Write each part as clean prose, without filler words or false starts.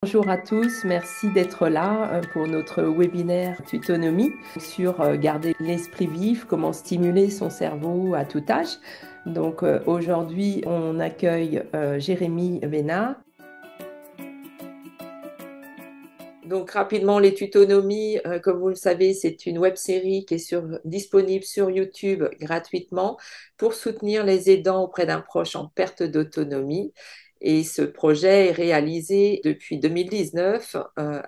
Bonjour à tous, merci d'être là pour notre webinaire Tutonomie sur garder l'esprit vif, comment stimuler son cerveau à tout âge. Aujourd'hui, on accueille Jérémy Bénard. Donc rapidement, les Tutonomies, comme vous le savez, c'est une web série qui est disponible sur YouTube gratuitement pour soutenir les aidants auprès d'un proche en perte d'autonomie. Et ce projet est réalisé depuis 2019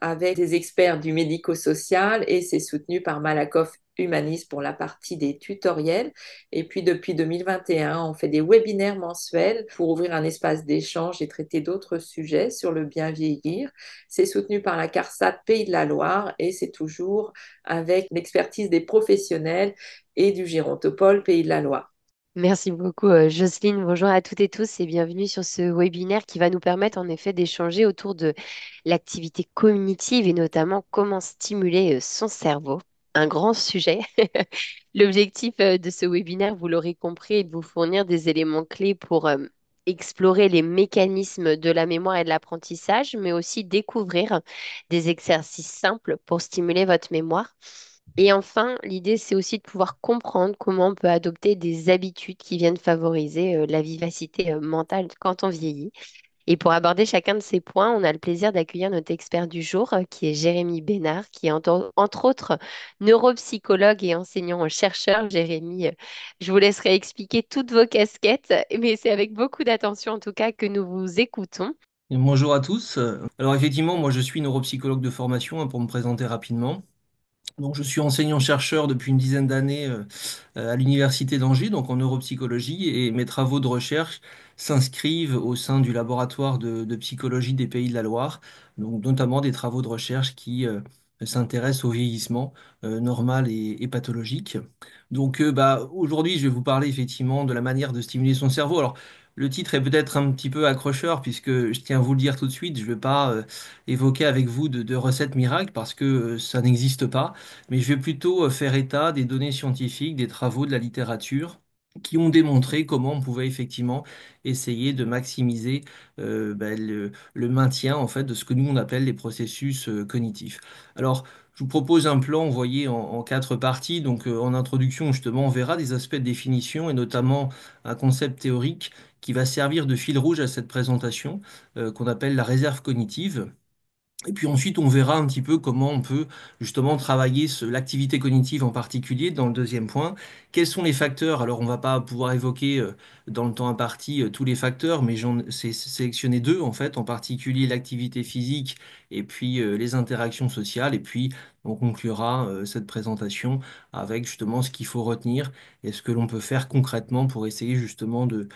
avec des experts du médico-social et c'est soutenu par Malakoff Humanis pour la partie des tutoriels. Et puis depuis 2021, on fait des webinaires mensuels pour ouvrir un espace d'échange et traiter d'autres sujets sur le bien vieillir. C'est soutenu par la CARSAT Pays de la Loire et c'est toujours avec l'expertise des professionnels et du Gérontopole Pays de la Loire. Merci beaucoup, Jocelyne. Bonjour à toutes et tous et bienvenue sur ce webinaire qui va nous permettre en effet d'échanger autour de l'activité cognitive et notamment comment stimuler son cerveau. Un grand sujet. L'objectif de ce webinaire, vous l'aurez compris, est de vous fournir des éléments clés pour explorer les mécanismes de la mémoire et de l'apprentissage, mais aussi découvrir des exercices simples pour stimuler votre mémoire. Et enfin, l'idée, c'est aussi de pouvoir comprendre comment on peut adopter des habitudes qui viennent favoriser la vivacité mentale quand on vieillit. Et pour aborder chacun de ces points, on a le plaisir d'accueillir notre expert du jour, qui est Jérémy Bénard, qui est entre autres neuropsychologue et enseignant-chercheur. Jérémy, je vous laisserai expliquer toutes vos casquettes, mais c'est avec beaucoup d'attention en tout cas que nous vous écoutons. Et bonjour à tous. Alors effectivement, moi je suis neuropsychologue de formation, pour me présenter rapidement. Donc je suis enseignant-chercheur depuis une dizaine d'années à l'Université d'Angers, donc en neuropsychologie, et mes travaux de recherche s'inscrivent au sein du laboratoire de psychologie des Pays de la Loire, donc notamment des travaux de recherche qui s'intéressent au vieillissement normal et pathologique. Aujourd'hui, je vais vous parler effectivement de la manière de stimuler son cerveau. Alors, le titre est peut-être un petit peu accrocheur puisque je tiens à vous le dire tout de suite, je ne vais pas évoquer avec vous de recettes miracles parce que ça n'existe pas, mais je vais plutôt faire état des données scientifiques, des travaux de la littérature qui ont démontré comment on pouvait effectivement essayer de maximiser le maintien en fait de ce que nous on appelle les processus cognitifs. Alors, je vous propose un plan, vous voyez, en quatre parties. Donc, en introduction, justement, on verra des aspects de définition et notamment un concept théorique qui va servir de fil rouge à cette présentation, qu'on appelle la réserve cognitive. Et puis ensuite, on verra un petit peu comment on peut justement travailler l'activité cognitive en particulier dans le deuxième point. Quels sont les facteurs? Alors, on va pas pouvoir évoquer dans le temps imparti tous les facteurs, mais j'en ai sélectionné deux en fait, en particulier l'activité physique et puis les interactions sociales. Et puis, on conclura cette présentation avec justement ce qu'il faut retenir et ce que l'on peut faire concrètement pour essayer justement de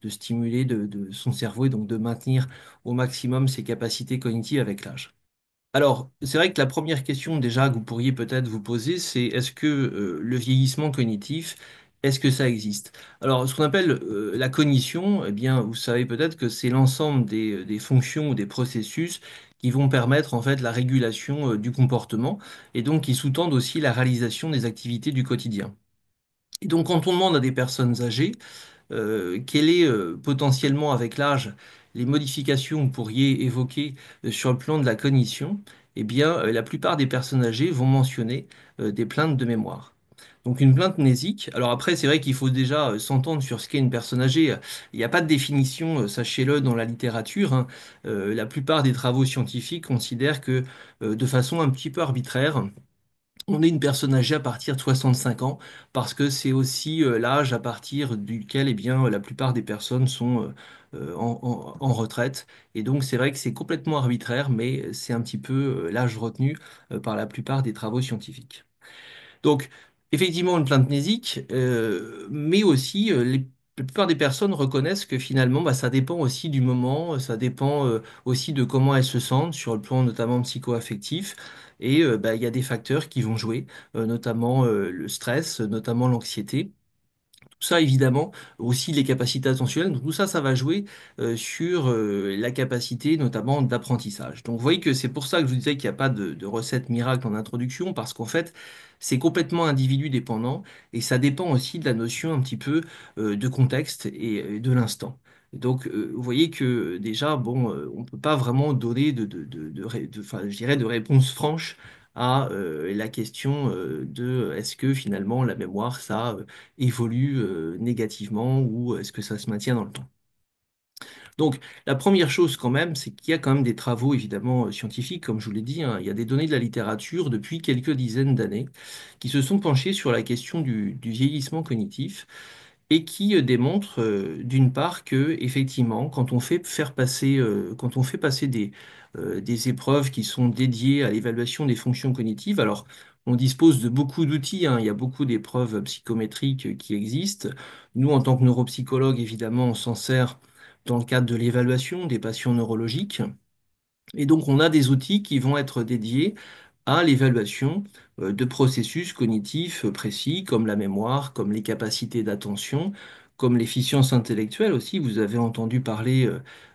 stimuler de son cerveau et donc de maintenir au maximum ses capacités cognitives avec l'âge. Alors, c'est vrai que la première question déjà que vous pourriez peut-être vous poser, c'est est-ce que le vieillissement cognitif, est-ce que ça existe? Alors, ce qu'on appelle la cognition, eh bien, vous savez peut-être que c'est l'ensemble des fonctions ou des processus qui vont permettre en fait la régulation du comportement et donc qui sous-tendent aussi la réalisation des activités du quotidien. Et donc, quand on demande à des personnes âgées, quel est potentiellement avec l'âge les modifications que vous pourriez évoquer sur le plan de la cognition? Eh bien, la plupart des personnes âgées vont mentionner des plaintes de mémoire. Donc une plainte mnésique. Alors après, c'est vrai qu'il faut déjà s'entendre sur ce qu'est une personne âgée. Il n'y a pas de définition, sachez-le, dans la littérature, hein. La plupart des travaux scientifiques considèrent que, de façon un petit peu arbitraire, on est une personne âgée à partir de 65 ans parce que c'est aussi l'âge à partir duquel eh bien, la plupart des personnes sont en retraite. Et donc c'est vrai que c'est complètement arbitraire, mais c'est un petit peu l'âge retenu par la plupart des travaux scientifiques. Donc, effectivement, une plainte mnésique, mais aussi la plupart des personnes reconnaissent que finalement, ça dépend aussi du moment, ça dépend aussi de comment elles se sentent sur le plan notamment psycho-affectif. Et il y a des facteurs qui vont jouer, notamment le stress, notamment l'anxiété. Tout ça, évidemment, aussi les capacités attentionnelles. Donc, tout ça, ça va jouer sur la capacité, notamment, d'apprentissage. Donc, vous voyez que c'est pour ça que je vous disais qu'il n'y a pas de recette miracle en introduction, parce qu'en fait, c'est complètement individu dépendant et ça dépend aussi de la notion un petit peu de contexte et de l'instant. Donc, vous voyez que déjà, bon, on ne peut pas vraiment donner enfin, je dirais, de réponse franche à la question de est-ce que finalement la mémoire, ça évolue négativement ou est-ce que ça se maintient dans le temps. Donc, la première chose quand même, c'est qu'il y a quand même des travaux évidemment scientifiques, comme je vous l'ai dit, hein. Il y a des données de la littérature depuis quelques dizaines d'années qui se sont penchées sur la question du vieillissement cognitif et qui démontrent d'une part que effectivement, quand on fait passer des épreuves qui sont dédiées à l'évaluation des fonctions cognitives, alors on dispose de beaucoup d'outils, hein. Il y a beaucoup d'épreuves psychométriques qui existent. Nous, en tant que neuropsychologues, évidemment, on s'en sert dans le cadre de l'évaluation des patients neurologiques. Et donc, on a des outils qui vont être dédiés à l'évaluation de processus cognitifs précis, comme la mémoire, comme les capacités d'attention, comme l'efficience intellectuelle aussi. Vous avez entendu parler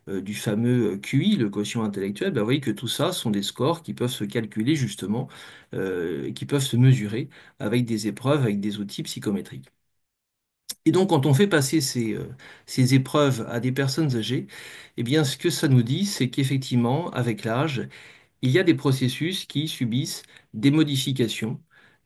du fameux QI, le quotient intellectuel. Ben, vous voyez que tout ça sont des scores qui peuvent se calculer justement, qui peuvent se mesurer avec des épreuves, avec des outils psychométriques. Et donc, quand on fait passer ces épreuves à des personnes âgées, eh bien, ce que ça nous dit, c'est qu'effectivement, avec l'âge, il y a des processus qui subissent des modifications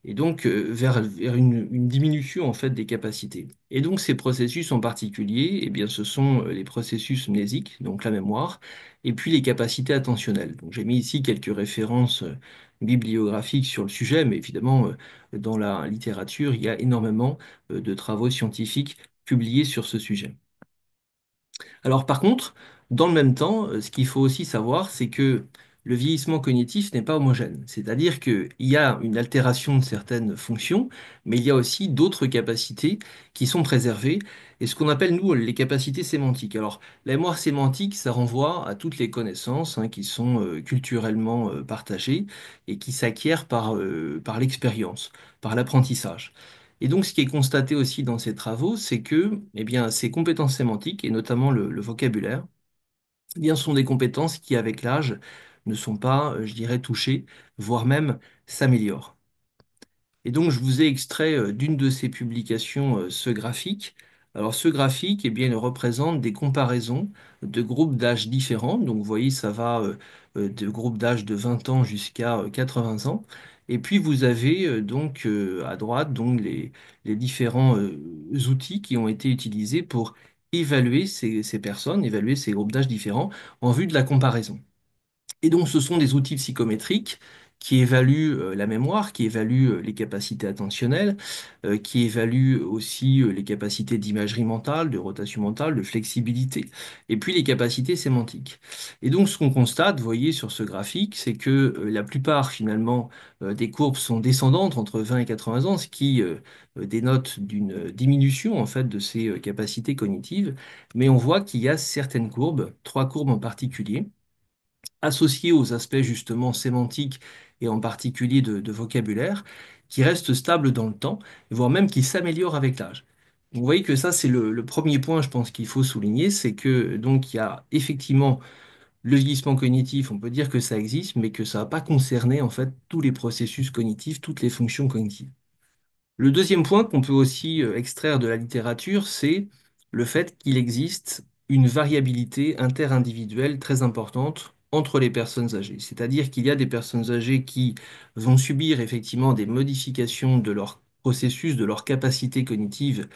et donc vers une diminution en fait des capacités. Et donc ces processus en particulier, eh bien, ce sont les processus mnésiques, donc la mémoire, et puis les capacités attentionnelles. Donc j'ai mis ici quelques références bibliographiques sur le sujet, mais évidemment dans la littérature, il y a énormément de travaux scientifiques publiés sur ce sujet. Alors par contre, dans le même temps, ce qu'il faut aussi savoir, c'est que le vieillissement cognitif n'est pas homogène. C'est-à-dire qu'il y a une altération de certaines fonctions, mais il y a aussi d'autres capacités qui sont préservées, et ce qu'on appelle, nous, les capacités sémantiques. Alors, la mémoire sémantique, ça renvoie à toutes les connaissances hein, qui sont culturellement partagées et qui s'acquièrent par l'expérience, par l'apprentissage. Et donc, ce qui est constaté aussi dans ces travaux, c'est que, eh bien, ces compétences sémantiques, et notamment le vocabulaire, eh bien, sont des compétences qui, avec l'âge, ne sont pas, je dirais, touchées, voire même s'améliorent. Et donc, je vous ai extrait d'une de ces publications ce graphique. Alors, ce graphique, eh bien, il représente des comparaisons de groupes d'âge différents. Donc, vous voyez, ça va de groupes d'âge de 20 ans jusqu'à 80 ans. Et puis, vous avez donc à droite donc les différents outils qui ont été utilisés pour évaluer ces personnes, évaluer ces groupes d'âge différents en vue de la comparaison. Et donc, ce sont des outils psychométriques qui évaluent la mémoire, qui évaluent les capacités attentionnelles, qui évaluent aussi les capacités d'imagerie mentale, de rotation mentale, de flexibilité, et puis les capacités sémantiques. Et donc, ce qu'on constate, vous voyez sur ce graphique, c'est que la plupart, finalement, des courbes sont descendantes entre 20 et 80 ans, ce qui dénote d'une diminution, en fait, de ces capacités cognitives. Mais on voit qu'il y a certaines courbes, trois courbes en particulier, associés aux aspects justement sémantiques et en particulier de vocabulaire, qui restent stables dans le temps, voire même qui s'améliorent avec l'âge. Vous voyez que ça, c'est le premier point, je pense, qu'il faut souligner, c'est que donc il y a effectivement le vieillissement cognitif, on peut dire que ça existe, mais que ça va pas concerner en fait tous les processus cognitifs, toutes les fonctions cognitives. Le deuxième point qu'on peut aussi extraire de la littérature, c'est le fait qu'il existe une variabilité interindividuelle très importante entre les personnes âgées. C'est-à-dire qu'il y a des personnes âgées qui vont subir effectivement des modifications de leur processus, de leur capacité cognitive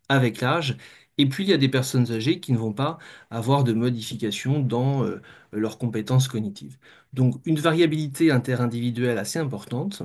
avec l'âge, et puis il y a des personnes âgées qui ne vont pas avoir de modifications dans leurs compétences cognitives. Donc une variabilité interindividuelle assez importante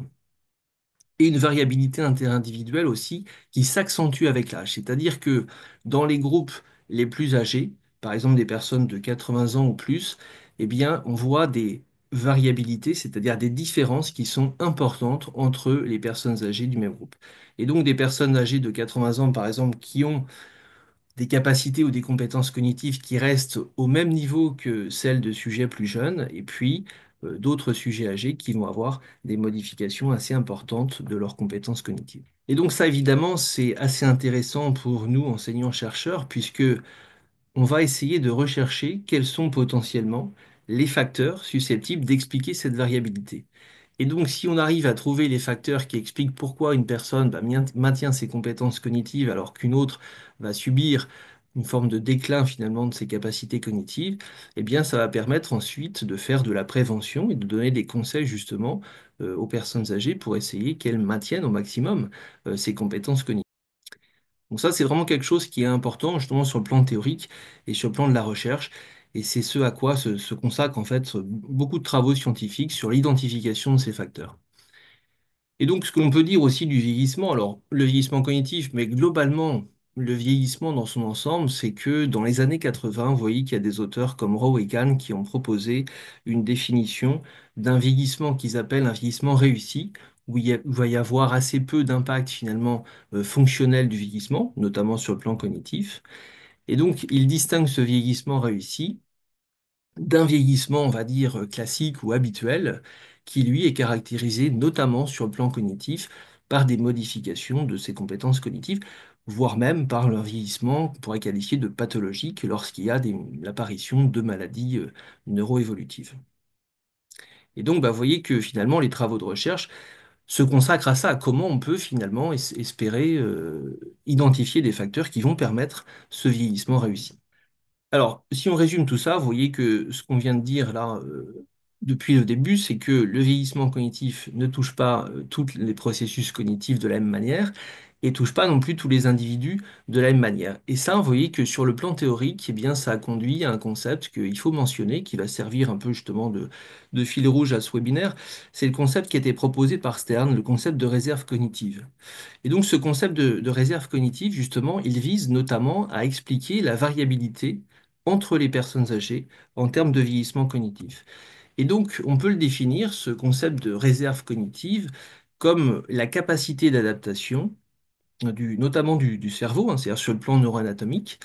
et une variabilité interindividuelle aussi qui s'accentue avec l'âge. C'est-à-dire que dans les groupes les plus âgés, par exemple des personnes de 80 ans ou plus, eh bien, on voit des variabilités, c'est-à-dire des différences qui sont importantes entre les personnes âgées du même groupe. Et donc des personnes âgées de 80 ans, par exemple, qui ont des capacités ou des compétences cognitives qui restent au même niveau que celles de sujets plus jeunes, et puis d'autres sujets âgés qui vont avoir des modifications assez importantes de leurs compétences cognitives. Et donc ça, évidemment, c'est assez intéressant pour nous, enseignants-chercheurs, puisque on va essayer de rechercher quels sont potentiellement les facteurs susceptibles d'expliquer cette variabilité. Et donc, si on arrive à trouver les facteurs qui expliquent pourquoi une personne maintient ses compétences cognitives alors qu'une autre va subir une forme de déclin finalement de ses capacités cognitives, eh bien ça va permettre ensuite de faire de la prévention et de donner des conseils justement aux personnes âgées pour essayer qu'elles maintiennent au maximum ces compétences cognitives. Donc ça, c'est vraiment quelque chose qui est important justement sur le plan théorique et sur le plan de la recherche. Et c'est ce à quoi se consacrent en fait beaucoup de travaux scientifiques sur l'identification de ces facteurs. Et donc, ce que l'on peut dire aussi du vieillissement, alors le vieillissement cognitif, mais globalement, le vieillissement dans son ensemble, c'est que dans les années 80, vous voyez qu'il y a des auteurs comme Rowe et Kahn qui ont proposé une définition d'un vieillissement qu'ils appellent un vieillissement réussi, où où il va y avoir assez peu d'impact finalement fonctionnel du vieillissement, notamment sur le plan cognitif. Et donc, ils distinguent ce vieillissement réussi d'un vieillissement, on va dire, classique ou habituel, qui lui est caractérisé notamment sur le plan cognitif par des modifications de ses compétences cognitives, voire même par un vieillissement qu'on pourrait qualifier de pathologique lorsqu'il y a l'apparition de maladies neuroévolutives. Et donc, bah, vous voyez que finalement, les travaux de recherche se consacrent à ça, à comment on peut finalement espérer identifier des facteurs qui vont permettre ce vieillissement réussi. Alors, si on résume tout ça, vous voyez que ce qu'on vient de dire là depuis le début, c'est que le vieillissement cognitif ne touche pas tous les processus cognitifs de la même manière et touche pas non plus tous les individus de la même manière. Et ça, vous voyez que sur le plan théorique, eh bien, ça a conduit à un concept qu'il faut mentionner, qui va servir un peu justement de fil rouge à ce webinaire. C'est le concept qui a été proposé par Stern, le concept de réserve cognitive. Et donc ce concept de réserve cognitive, justement, il vise notamment à expliquer la variabilité entre les personnes âgées en termes de vieillissement cognitif. Et donc on peut le définir, ce concept de réserve cognitive, comme la capacité d'adaptation, notamment du cerveau, hein, c'est-à-dire sur le plan neuroanatomique,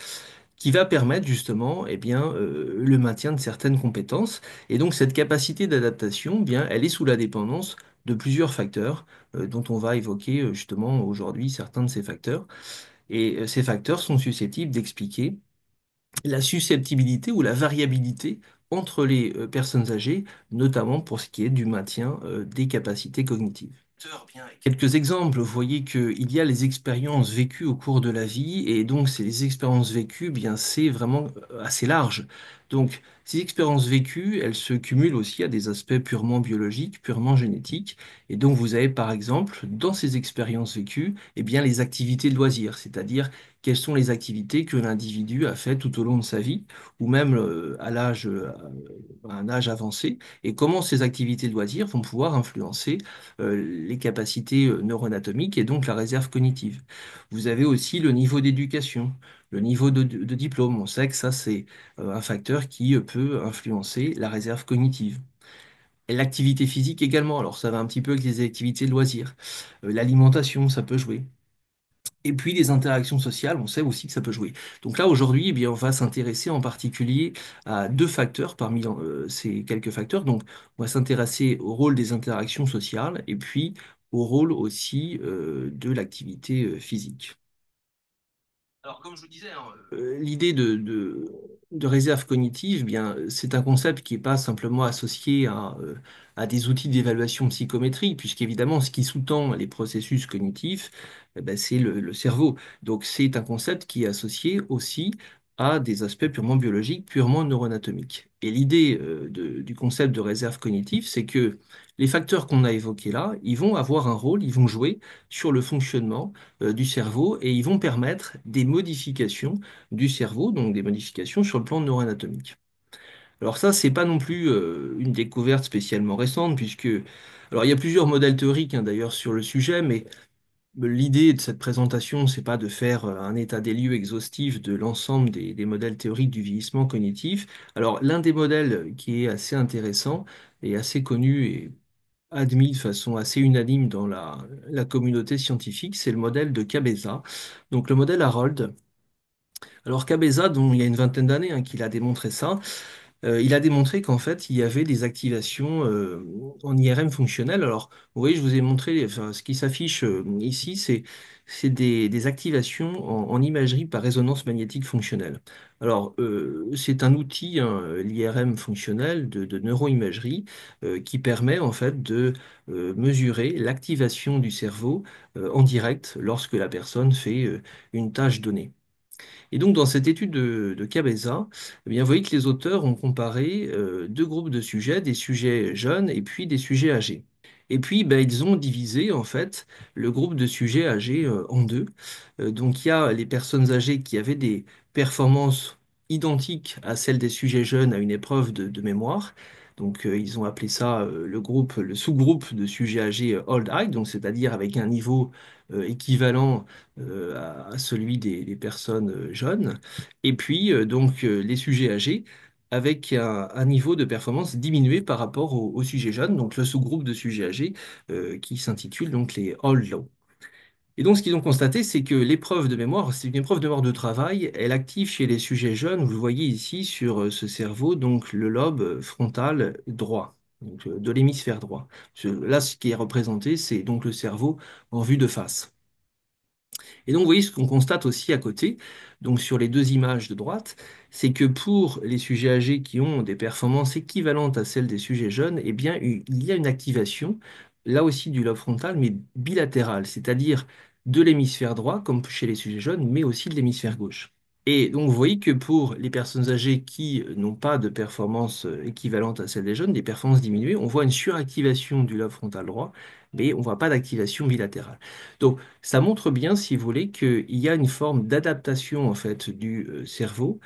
qui va permettre justement eh bien, le maintien de certaines compétences. Et donc cette capacité d'adaptation, eh bien, elle est sous la dépendance de plusieurs facteurs dont on va évoquer justement aujourd'hui certains de ces facteurs. Et ces facteurs sont susceptibles d'expliquer la susceptibilité ou la variabilité entre les personnes âgées, notamment pour ce qui est du maintien des capacités cognitives. Quelques exemples, vous voyez qu'il y a les expériences vécues au cours de la vie, et donc ces expériences vécues, bien c'est vraiment assez large. Donc ces expériences vécues, elles se cumulent aussi à des aspects purement biologiques, purement génétiques, et donc vous avez par exemple dans ces expériences vécues, eh bien les activités de loisirs, c'est-à-dire quelles sont les activités que l'individu a fait tout au long de sa vie, ou même à un âge avancé, et comment ces activités de loisirs vont pouvoir influencer les capacités neuroanatomiques et donc la réserve cognitive. Vous avez aussi le niveau d'éducation, le niveau de diplôme. On sait que ça, c'est un facteur qui peut influencer la réserve cognitive. Et l'activité physique également, alors ça va un petit peu avec les activités de loisirs. L'alimentation, ça peut jouer. Et puis les interactions sociales, on sait aussi que ça peut jouer. Donc là, aujourd'hui, eh bien, on va s'intéresser en particulier à deux facteurs parmi ces quelques facteurs. Donc, on va s'intéresser au rôle des interactions sociales et puis au rôle aussi de l'activité physique. Alors, comme je vous disais, hein, l'idée de réserve cognitive, bien, c'est un concept qui n'est pas simplement associé à des outils d'évaluation psychométrique, puisqu'évidemment, ce qui sous-tend les processus cognitifs, eh ben, c'est le cerveau. Donc, c'est un concept qui est associé aussi à des aspects purement biologiques, purement neuroanatomiques. Et l'idée du concept de réserve cognitive, c'est que les facteurs qu'on a évoqués là, ils vont avoir un rôle, ils vont jouer sur le fonctionnement du cerveau et ils vont permettre des modifications du cerveau, donc des modifications sur le plan neuroanatomique. Alors ça, c'est pas non plus une découverte spécialement récente, puisque alors il y a plusieurs modèles théoriques hein, d'ailleurs sur le sujet, mais l'idée de cette présentation, c'est pas de faire un état des lieux exhaustif de l'ensemble des modèles théoriques du vieillissement cognitif. Alors l'un des modèles qui est assez intéressant et assez connu et admis de façon assez unanime dans la communauté scientifique, c'est le modèle de Cabeza. Donc le modèle Harold. Alors Cabeza, dont il y a une vingtaine d'années hein, qu'il a démontré ça, il a démontré qu'en fait, il y avait des activations en IRM fonctionnelles. Alors, vous voyez, je vous ai montré, enfin, ce qui s'affiche ici, c'est des activations en imagerie par résonance magnétique fonctionnelle. Alors, c'est un outil, hein, l'IRM fonctionnel de neuroimagerie, qui permet en fait de mesurer l'activation du cerveau en direct lorsque la personne fait une tâche donnée. Et donc, dans cette étude de Cabeza, eh bien, vous voyez que les auteurs ont comparé deux groupes de sujets, des sujets jeunes et puis des sujets âgés. Et puis, ben, ils ont divisé en fait le groupe de sujets âgés en deux. Donc, il y a les personnes âgées qui avaient des performances identiques à celles des sujets jeunes à une épreuve de mémoire. Donc, ils ont appelé ça le sous-groupe de sujets âgés Old Age, donc c'est-à-dire avec un niveau équivalent à celui des personnes jeunes. Et puis, les sujets âgés avec un niveau de performance diminué par rapport aux sujets jeunes, donc le sous-groupe de sujets âgés qui s'intitule donc les Old Low. Et donc, ce qu'ils ont constaté, c'est que l'épreuve de mémoire, c'est une épreuve de mémoire de travail, elle active chez les sujets jeunes, vous le voyez ici sur ce cerveau, donc le lobe frontal droit, donc, de l'hémisphère droit. Là, ce qui est représenté, c'est donc le cerveau en vue de face. Et donc, vous voyez ce qu'on constate aussi à côté, donc sur les deux images de droite, c'est que pour les sujets âgés qui ont des performances équivalentes à celles des sujets jeunes, eh bien, il y a une activation, là aussi du lobe frontal, mais bilatérale, c'est-à-dire de l'hémisphère droit, comme chez les sujets jeunes, mais aussi de l'hémisphère gauche. Et donc, vous voyez que pour les personnes âgées qui n'ont pas de performance équivalente à celle des jeunes, des performances diminuées, on voit une suractivation du lobe frontal droit, mais on ne voit pas d'activation bilatérale. Donc, ça montre bien, si vous voulez, qu'il y a une forme d'adaptation en fait du cerveau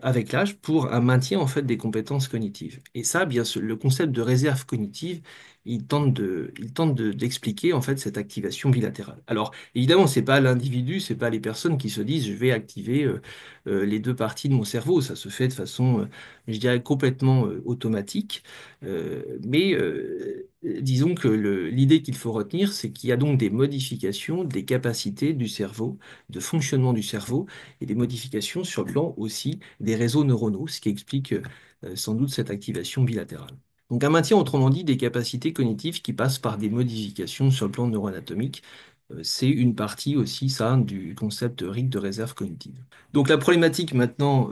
avec l'âge pour un maintien en fait des compétences cognitives. Et ça, bien sûr, le concept de réserve cognitive, d'expliquer en fait cette activation bilatérale. Alors, évidemment, c'est pas l'individu, c'est pas les personnes qui se disent je vais activer les deux parties de mon cerveau. Ça se fait de façon, je dirais, complètement automatique. Disons que l'idée qu'il faut retenir, c'est qu'il y a donc des modifications des capacités du cerveau, de fonctionnement du cerveau, et des modifications sur le plan aussi des réseaux neuronaux, ce qui explique sans doute cette activation bilatérale. Donc un maintien, autrement dit, des capacités cognitives qui passent par des modifications sur le plan neuroanatomique, c'est une partie aussi, ça, du concept RIC de réserve cognitive. Donc la problématique maintenant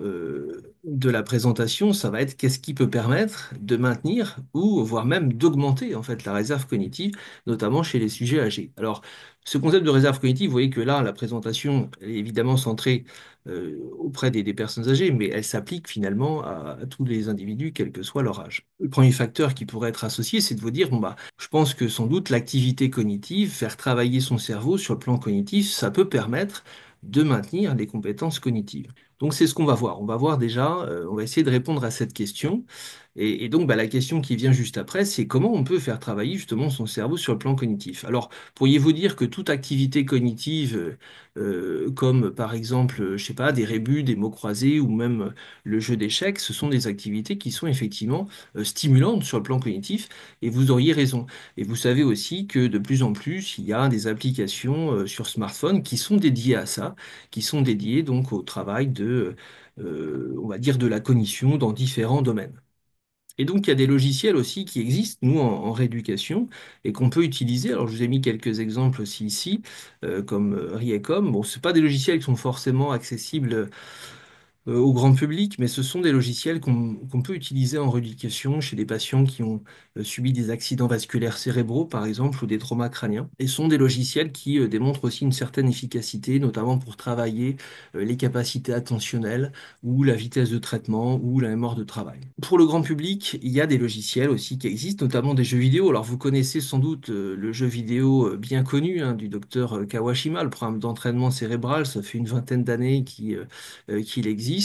de la présentation, ça va être qu'est-ce qui peut permettre de maintenir ou voire même d'augmenter en fait la réserve cognitive, notamment chez les sujets âgés. Alors ce concept de réserve cognitive, vous voyez que là la présentation elle est évidemment centrée auprès des personnes âgées, mais elle s'applique finalement à tous les individus, quel que soit leur âge. Le premier facteur qui pourrait être associé, c'est de vous dire, bon bah, je pense que sans doute l'activité cognitive, faire travailler son cerveau sur le plan cognitif, ça peut permettre de maintenir les compétences cognitives. Donc c'est ce qu'on va voir. On va voir déjà, on va essayer de répondre à cette question. Et donc bah, la question qui vient juste après, c'est comment on peut faire travailler justement son cerveau sur le plan cognitif. Alors, pourriez-vous dire que toute activité cognitive, comme par exemple, je sais pas, des rébus, des mots croisés ou même le jeu d'échecs, ce sont des activités qui sont effectivement stimulantes sur le plan cognitif, et vous auriez raison. Et vous savez aussi que de plus en plus, il y a des applications sur smartphone qui sont dédiées à ça, qui sont dédiées donc au travail on va dire, de la cognition dans différents domaines. Et donc, il y a des logiciels aussi qui existent, nous, en rééducation, et qu'on peut utiliser. Alors, je vous ai mis quelques exemples aussi ici, comme Riecom. Bon, ce pas des logiciels qui sont forcément accessibles au grand public, mais ce sont des logiciels qu'on peut utiliser en rééducation chez des patients qui ont subi des accidents vasculaires cérébraux, par exemple, ou des traumas crâniens. Et ce sont des logiciels qui démontrent aussi une certaine efficacité, notamment pour travailler les capacités attentionnelles, ou la vitesse de traitement, ou la mémoire de travail. Pour le grand public, il y a des logiciels aussi qui existent, notamment des jeux vidéo. Alors, vous connaissez sans doute le jeu vidéo bien connu hein, du docteur Kawashima, le programme d'entraînement cérébral. Ça fait une vingtaine d'années qu'il existe.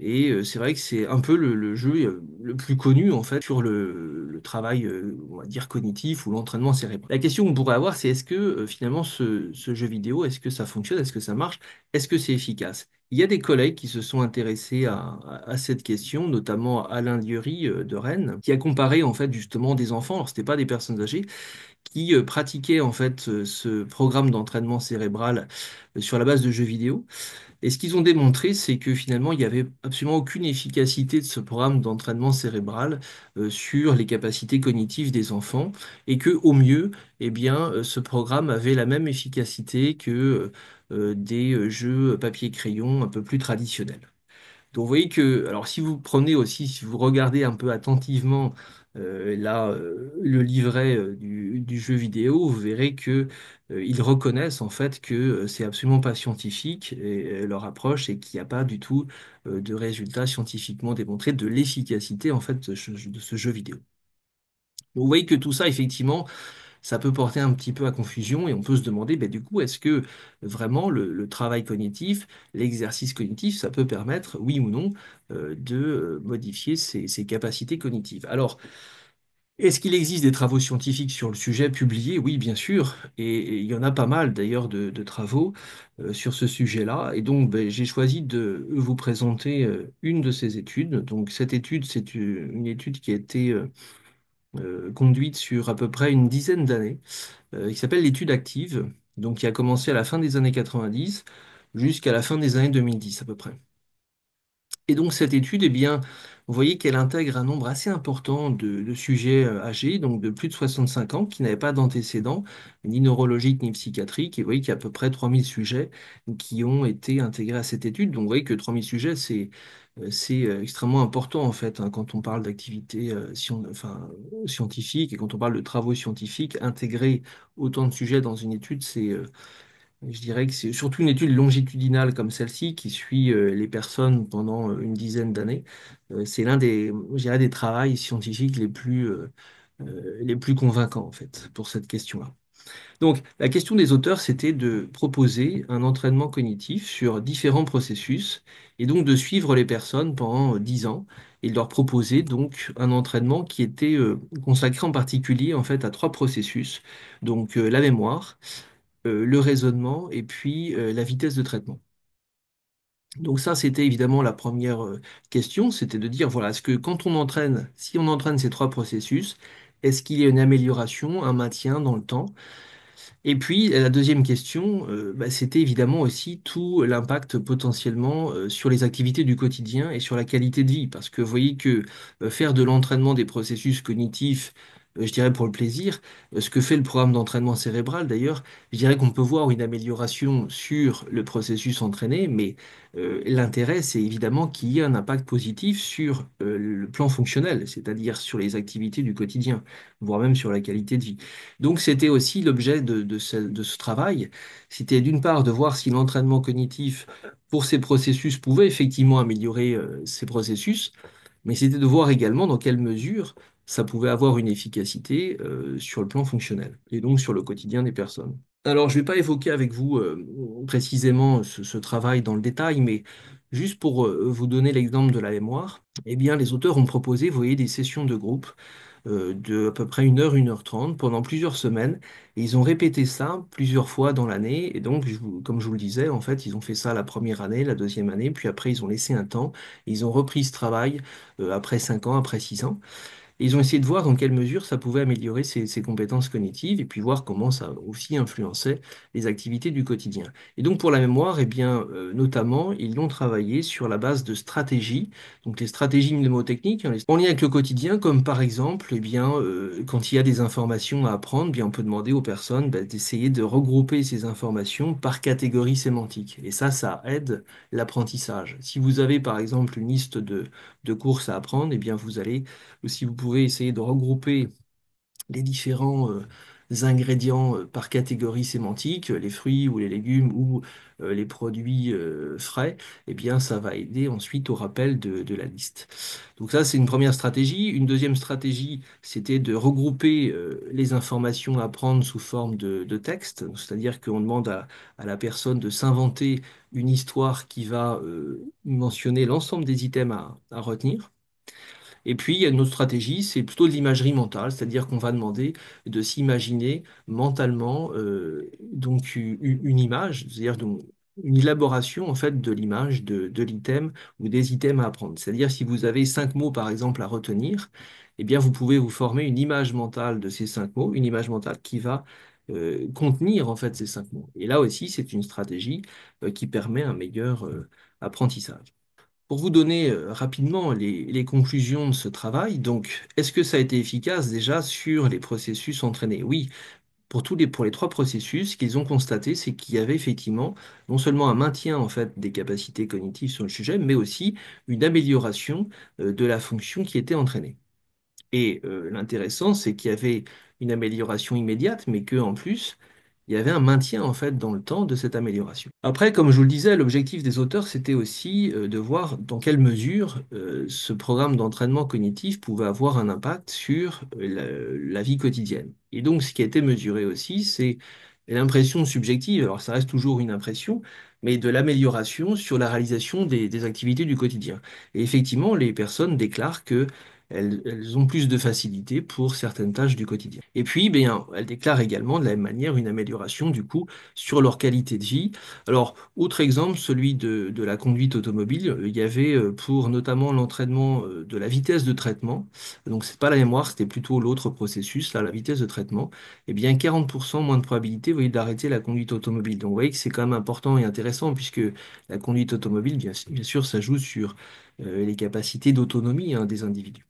Et c'est vrai que c'est un peu le jeu le plus connu en fait sur le travail, on va dire, cognitif ou l'entraînement cérébral. La question qu'on pourrait avoir, c'est est-ce que finalement ce jeu vidéo, est-ce que ça fonctionne, est-ce que ça marche, est-ce que c'est efficace? Il y a des collègues qui se sont intéressés à cette question, notamment Alain Lieury de Rennes, qui a comparé en fait justement des enfants, alors c'était pas des personnes âgées, qui pratiquaient en fait ce programme d'entraînement cérébral sur la base de jeux vidéo. Et ce qu'ils ont démontré, c'est que finalement, il n'y avait absolument aucune efficacité de ce programme d'entraînement cérébral sur les capacités cognitives des enfants, et que au mieux, eh bien, ce programme avait la même efficacité que des jeux papier-crayon un peu plus traditionnels. Donc vous voyez que, alors si vous prenez aussi, si vous regardez un peu attentivement là, le livret du jeu vidéo, vous verrez que ils reconnaissent en fait que c'est absolument pas scientifique et leur approche et qu'il n'y a pas du tout de résultats scientifiquement démontrés de l'efficacité en fait de ce jeu vidéo. Donc, vous voyez que tout ça, effectivement, ça peut porter un petit peu à confusion et on peut se demander, ben, du coup, est-ce que vraiment le travail cognitif, l'exercice cognitif, ça peut permettre, oui ou non, de modifier ses capacités cognitives? Alors, est-ce qu'il existe des travaux scientifiques sur le sujet publiés? Oui, bien sûr, et il y en a pas mal d'ailleurs de travaux sur ce sujet-là. Et donc, ben, j'ai choisi de vous présenter une de ces études. Donc, cette étude, c'est une étude qui a été conduite sur à peu près une dizaine d'années, qui s'appelle l'étude active, donc qui a commencé à la fin des années 90 jusqu'à la fin des années 2010 à peu près. Et donc cette étude, eh bien, vous voyez qu'elle intègre un nombre assez important de sujets âgés, donc de plus de 65 ans, qui n'avaient pas d'antécédents, ni neurologiques ni psychiatriques. Et vous voyez qu'il y a à peu près 3000 sujets qui ont été intégrés à cette étude. Donc vous voyez que 3000 sujets, c'est extrêmement important en fait, hein, quand on parle d'activités enfin, scientifiques et quand on parle de travaux scientifiques. Intégrer autant de sujets dans une étude, je dirais que c'est surtout une étude longitudinale comme celle-ci qui suit les personnes pendant une dizaine d'années. C'est l'un des, je dirais, des travaux scientifiques les plus convaincants en fait pour cette question-là. Donc, la question des auteurs, c'était de proposer un entraînement cognitif sur différents processus et donc de suivre les personnes pendant 10 ans et de leur proposer donc un entraînement qui était consacré en particulier en fait à trois processus, donc la mémoire, le raisonnement et puis la vitesse de traitement. Donc ça, c'était évidemment la première question, c'était de dire, voilà, est-ce que quand on entraîne, si on entraîne ces trois processus, est-ce qu'il y a une amélioration, un maintien dans le temps? Et puis, la deuxième question, bah, c'était évidemment aussi tout l'impact potentiellement sur les activités du quotidien et sur la qualité de vie. Parce que vous voyez que faire de l'entraînement des processus cognitifs, je dirais pour le plaisir, ce que fait le programme d'entraînement cérébral d'ailleurs, je dirais qu'on peut voir une amélioration sur le processus entraîné, mais l'intérêt, c'est évidemment qu'il y ait un impact positif sur le plan fonctionnel, c'est-à-dire sur les activités du quotidien, voire même sur la qualité de vie. Donc c'était aussi l'objet de ce travail. C'était d'une part de voir si l'entraînement cognitif pour ces processus pouvait effectivement améliorer ces processus, mais c'était de voir également dans quelle mesure ça pouvait avoir une efficacité sur le plan fonctionnel et donc sur le quotidien des personnes. Alors je ne vais pas évoquer avec vous précisément ce travail dans le détail, mais juste pour vous donner l'exemple de la mémoire, eh bien les auteurs ont proposé, vous voyez, des sessions de groupe de à peu près 1 heure 30 pendant plusieurs semaines. Et ils ont répété ça plusieurs fois dans l'année. Et donc, comme je vous le disais, en fait, ils ont fait ça la première année, la deuxième année, puis après, ils ont laissé un temps. Ils ont repris ce travail après 5 ans, après 6 ans. Et ils ont essayé de voir dans quelle mesure ça pouvait améliorer ses compétences cognitives et puis voir comment ça aussi influençait les activités du quotidien. Et donc pour la mémoire, eh bien, notamment, ils l'ont travaillé sur la base de stratégies, donc les stratégies mnémotechniques, hein, en lien avec le quotidien, comme par exemple, eh bien, quand il y a des informations à apprendre, eh bien, on peut demander aux personnes d'essayer de regrouper ces informations par catégorie sémantique. Et ça aide l'apprentissage. Si vous avez par exemple une liste de courses à apprendre, eh bien, vous allez si vous pouvez essayer de regrouper les différents ingrédients par catégorie sémantique, les fruits ou les légumes ou les produits frais, eh bien ça va aider ensuite au rappel de la liste. Donc ça, c'est une première stratégie. Une deuxième stratégie, c'était de regrouper les informations à prendre sous forme de texte, c'est-à-dire qu'on demande à la personne de s'inventer une histoire qui va mentionner l'ensemble des items à retenir. Et puis, il y a une autre stratégie, c'est plutôt de l'imagerie mentale, c'est-à-dire qu'on va demander de s'imaginer mentalement donc une image, c'est-à-dire donc une élaboration en fait de l'image de l'item ou des items à apprendre. C'est-à-dire si vous avez 5 mots par exemple à retenir, eh bien vous pouvez vous former une image mentale de ces 5 mots, une image mentale qui va contenir en fait ces 5 mots. Et là aussi, c'est une stratégie qui permet un meilleur apprentissage. Pour vous donner rapidement les conclusions de ce travail, donc, est-ce que ça a été efficace déjà sur les processus entraînés? Oui, pour les trois processus, ce qu'ils ont constaté, c'est qu'il y avait effectivement non seulement un maintien en fait des capacités cognitives sur le sujet, mais aussi une amélioration de la fonction qui était entraînée. Et l'intéressant, c'est qu'il y avait une amélioration immédiate, mais que en plus, il y avait un maintien en fait dans le temps de cette amélioration. Après, comme je vous le disais, l'objectif des auteurs, c'était aussi de voir dans quelle mesure ce programme d'entraînement cognitif pouvait avoir un impact sur la vie quotidienne. Et donc, ce qui a été mesuré aussi, c'est l'impression subjective, alors ça reste toujours une impression, mais de l'amélioration sur la réalisation des activités du quotidien. Et effectivement, les personnes déclarent que elles ont plus de facilité pour certaines tâches du quotidien. Et puis, bien, elles déclarent également de la même manière une amélioration du coup sur leur qualité de vie. Alors, autre exemple, celui de la conduite automobile, il y avait pour notamment l'entraînement de la vitesse de traitement, donc c'est pas la mémoire, c'était plutôt l'autre processus, là, la vitesse de traitement, eh bien 40% moins de probabilité, vous voyez, d'arrêter la conduite automobile. Donc vous voyez que c'est quand même important et intéressant puisque la conduite automobile, bien sûr, ça joue sur les capacités d'autonomie hein, des individus.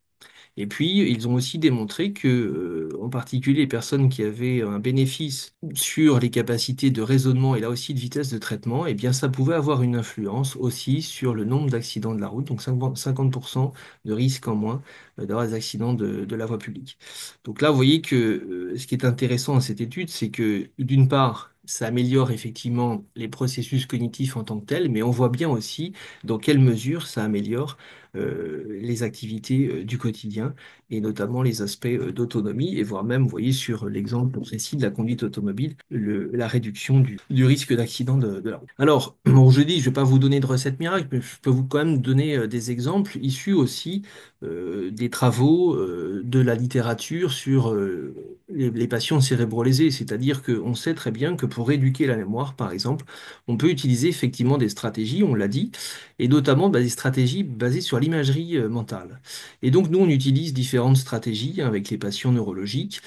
Et puis, ils ont aussi démontré que, en particulier, les personnes qui avaient un bénéfice sur les capacités de raisonnement et là aussi de vitesse de traitement, eh bien, ça pouvait avoir une influence aussi sur le nombre d'accidents de la route, donc 50% de risque en moins d'avoir des accidents de la voie publique. Donc là, vous voyez que ce qui est intéressant dans cette étude, c'est que d'une part, ça améliore effectivement les processus cognitifs en tant que tels, mais on voit bien aussi dans quelle mesure ça améliore les activités du quotidien et notamment les aspects d'autonomie et voire même, vous voyez, sur l'exemple précis de la conduite automobile, la réduction du risque d'accident de la route. Alors, bon, je dis, je ne vais pas vous donner de recette miracle, mais je peux vous quand même donner des exemples issus aussi des travaux de la littérature sur les patients cérébrolésés, c'est-à-dire qu'on sait très bien que pour éduquer la mémoire, par exemple, on peut utiliser effectivement des stratégies, on l'a dit, et notamment des stratégies basées sur l'imagerie mentale. Et donc nous, on utilise différentes stratégies hein, avec les patients neurologiques,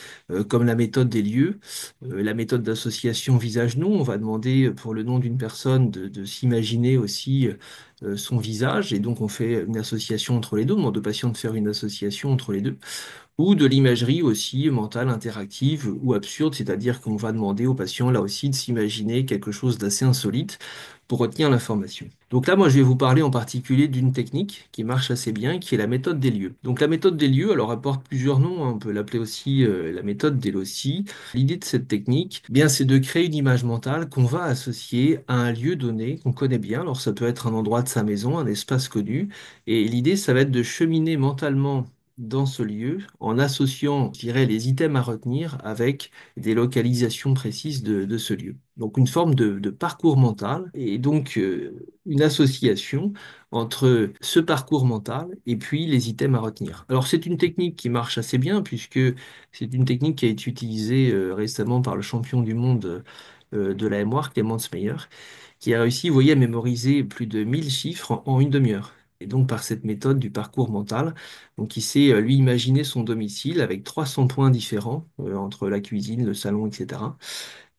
comme la méthode des lieux, la méthode d'association visage-nom. On va demander pour le nom d'une personne de s'imaginer aussi son visage, et donc on fait une association entre les deux, on demande aux patients de faire une association entre les deux ou de l'imagerie aussi mentale interactive ou absurde, c'est-à-dire qu'on va demander aux patients là aussi de s'imaginer quelque chose d'assez insolite pour retenir l'information. Donc là, moi, je vais vous parler en particulier d'une technique qui marche assez bien, qui est la méthode des lieux. Donc la méthode des lieux, alors, elle porte plusieurs noms, hein. On peut l'appeler aussi la méthode d'Elossi. L'idée de cette technique, eh bien, c'est de créer une image mentale qu'on va associer à un lieu donné qu'on connaît bien. Alors ça peut être un endroit de sa maison, un espace connu. Et l'idée, ça va être de cheminer mentalement dans ce lieu en associant, je dirais, les items à retenir avec des localisations précises de ce lieu. Donc une forme de parcours mental et donc une association entre ce parcours mental et puis les items à retenir. Alors c'est une technique qui marche assez bien puisque c'est une technique qui a été utilisée récemment par le champion du monde de la mémoire, Clément Meyer, qui a réussi, vous voyez, à mémoriser plus de 1000 chiffres en une demi-heure. Et donc, par cette méthode du parcours mental, donc il s'est, lui, imaginé son domicile avec 300 points différents entre la cuisine, le salon, etc.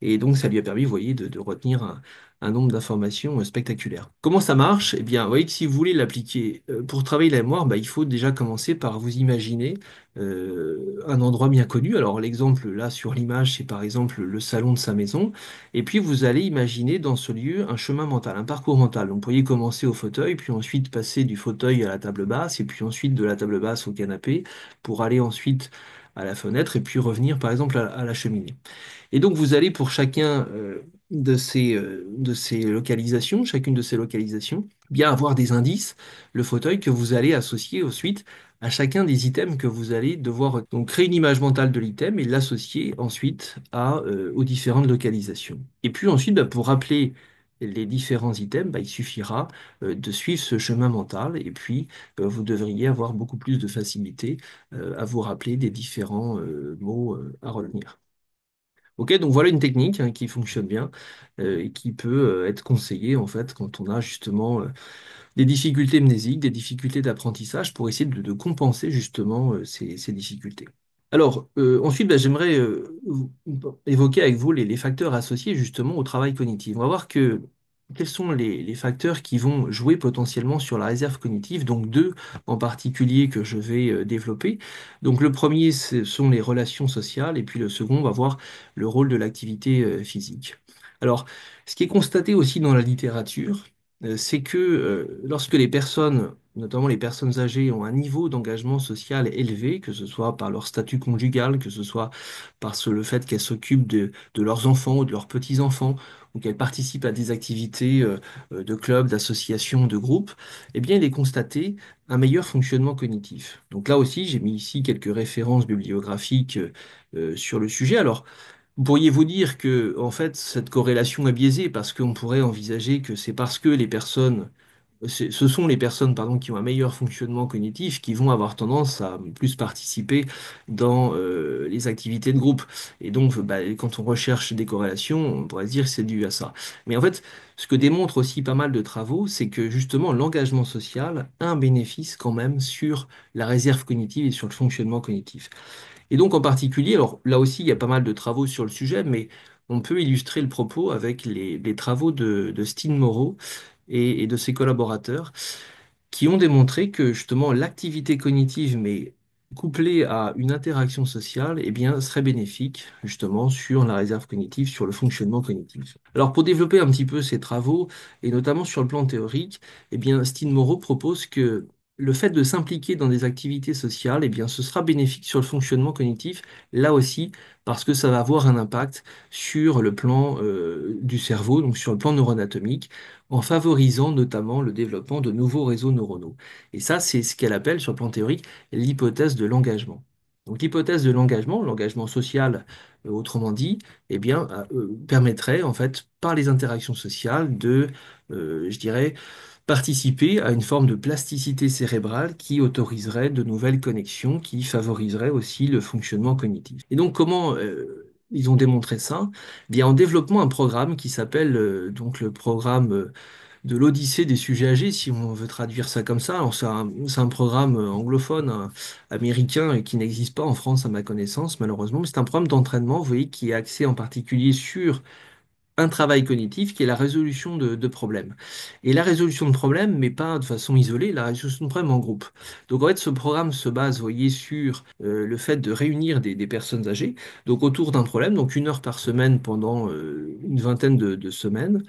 Et donc, ça lui a permis, vous voyez, de retenir un nombre d'informations spectaculaires. Comment ça marche? Eh bien, vous voyez que si vous voulez l'appliquer pour travailler la mémoire, bah, il faut déjà commencer par vous imaginer un endroit bien connu. Alors, l'exemple là sur l'image, c'est par exemple le salon de sa maison. Et puis, vous allez imaginer dans ce lieu un chemin mental, un parcours mental. Donc, vous pourriez commencer au fauteuil, puis ensuite passer du fauteuil à la table basse, et puis ensuite de la table basse au canapé, pour aller ensuite à la fenêtre, et puis revenir par exemple à la cheminée. Et donc, vous allez pour chacun de ces localisations, chacune de ces localisations, bien avoir des indices, le fauteuil que vous allez associer ensuite à chacun des items que vous allez devoir donc créer une image mentale de l'item et l'associer ensuite aux différentes localisations. Et puis ensuite, bah, pour rappeler les différents items, bah, il suffira de suivre ce chemin mental et puis vous devriez avoir beaucoup plus de facilité à vous rappeler des différents mots à retenir. Ok, donc voilà une technique hein, qui fonctionne bien et qui peut être conseillée en fait quand on a justement des difficultés mnésiques, des difficultés d'apprentissage pour essayer de compenser justement ces difficultés. Alors, ensuite, bah, j'aimerais évoquer avec vous les facteurs associés justement au travail cognitif. On va voir que quels sont les facteurs qui vont jouer potentiellement sur la réserve cognitive, donc deux en particulier que je vais développer. Donc le premier, ce sont les relations sociales, et puis le second, on va voir le rôle de l'activité physique. Alors, ce qui est constaté aussi dans la littérature, c'est que lorsque les personnes notamment les personnes âgées, ont un niveau d'engagement social élevé, que ce soit par leur statut conjugal, que ce soit le fait qu'elles s'occupent de leurs enfants ou de leurs petits-enfants, ou qu'elles participent à des activités de clubs, d'associations, de groupes, eh bien, il est constaté un meilleur fonctionnement cognitif. Donc là aussi, j'ai mis ici quelques références bibliographiques sur le sujet. Alors, pourriez-vous dire que, en fait, cette corrélation est biaisée parce qu'on pourrait envisager que c'est parce que ce sont les personnes, pardon, qui ont un meilleur fonctionnement cognitif qui vont avoir tendance à plus participer dans les activités de groupe. Et donc, bah, quand on recherche des corrélations, on pourrait se dire que c'est dû à ça. Mais en fait, ce que démontrent aussi pas mal de travaux, c'est que justement, l'engagement social a un bénéfice quand même sur la réserve cognitive et sur le fonctionnement cognitif. Et donc en particulier, alors là aussi il y a pas mal de travaux sur le sujet, mais on peut illustrer le propos avec les travaux de Stine Moreau et de ses collaborateurs qui ont démontré que justement l'activité cognitive, mais couplée à une interaction sociale, eh bien, serait bénéfique justement sur la réserve cognitive, sur le fonctionnement cognitif. Alors pour développer un petit peu ces travaux, et notamment sur le plan théorique, eh bien, Stine Moreau propose que le fait de s'impliquer dans des activités sociales, eh bien, ce sera bénéfique sur le fonctionnement cognitif, là aussi, parce que ça va avoir un impact sur le plan du cerveau, donc sur le plan neuroanatomique, en favorisant notamment le développement de nouveaux réseaux neuronaux. Et ça, c'est ce qu'elle appelle, sur le plan théorique, l'hypothèse de l'engagement. Donc l'hypothèse de l'engagement social, autrement dit, eh bien, permettrait, en fait, par les interactions sociales, je dirais, participer à une forme de plasticité cérébrale qui autoriserait de nouvelles connexions, qui favoriserait aussi le fonctionnement cognitif. Et donc, comment ils ont démontré ça? Eh bien, en développant un programme qui s'appelle donc le programme de l'Odyssée des sujets âgés, si on veut traduire ça comme ça. Alors, c'est un programme anglophone, américain, et qui n'existe pas en France à ma connaissance, malheureusement, mais c'est un programme d'entraînement, vous voyez, qui est axé en particulier sur un travail cognitif qui est la résolution de problèmes. Et la résolution de problèmes, mais pas de façon isolée, la résolution de problèmes en groupe. Donc en fait, ce programme se base, vous voyez, sur le fait de réunir des personnes âgées, donc autour d'un problème, donc 1 heure par semaine pendant une vingtaine de semaines.